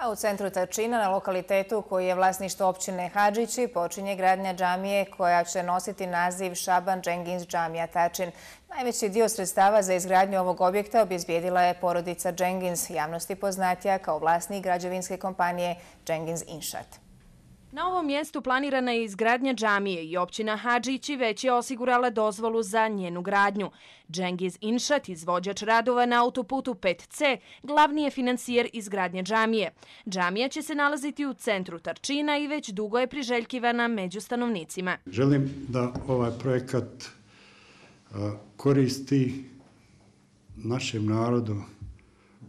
A u centru Tačina, na lokalitetu koji je vlasništvo općine Hadžići, počinje gradnja džamije koja će nositi naziv Šaban Džengis džamija Tačin. Najveći dio sredstava za izgradnju ovog objekta obezbijedila je porodica Džengis, javnosti poznatija kao vlasnik građevinske kompanije Džengis Inšat. Na ovom mjestu planirana je izgradnja džamije i općina Hadžići već je osigurala dozvolu za njenu gradnju. Džengis Inšat, izvođač radova na autoputu 5C, glavni je financijer izgradnje džamije. Džamija će se nalaziti u centru Tačina i već dugo je priželjkivana među stanovnicima. Želim da ovaj projekat koristi našem narodu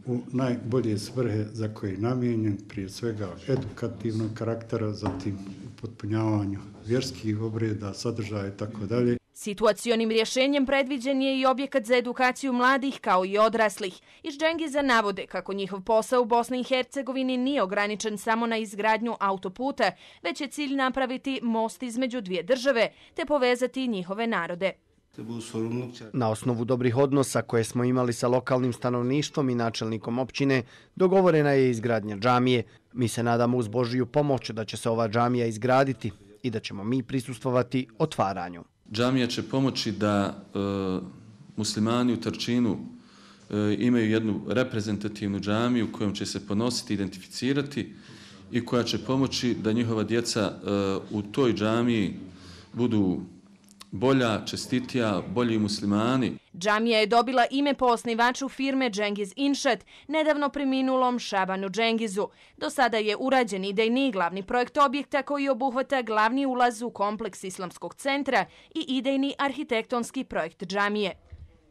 u najbolje svrhe za koje je namijenjen, prije svega edukativnog karaktera, zatim u potpunjavanju vjerskih obreda, sadržaja i tako dalje. Situacionim rješenjem predviđen je i objekat za edukaciju mladih kao i odraslih. Iz Džengiza navode kako njihov posao u Bosni i Hercegovini nije ograničen samo na izgradnju autoputa, već je cilj napraviti most između dvije države te povezati njihove narode. Na osnovu dobrih odnosa koje smo imali sa lokalnim stanovništvom i načelnikom općine, dogovorena je izgradnja džamije. Mi se nadamo uz Božiju pomoć da će se ova džamija izgraditi i da ćemo mi prisustvovati otvaranju. Džamija će pomoći da muslimani u Tačinu imaju jednu reprezentativnu džamiju kojom će se ponositi, identificirati i koja će pomoći da njihova djeca u toj džamiji budu bolja, čestitija, bolji muslimani. Džamija je dobila ime po osnivaču firme Džengis Inšat, nedavno preminulom Šabanu Džengizu. Do sada je urađen idejni glavni projekt objekta koji obuhvata glavni ulaz u kompleks islamskog centra i idejni arhitektonski projekt džamije.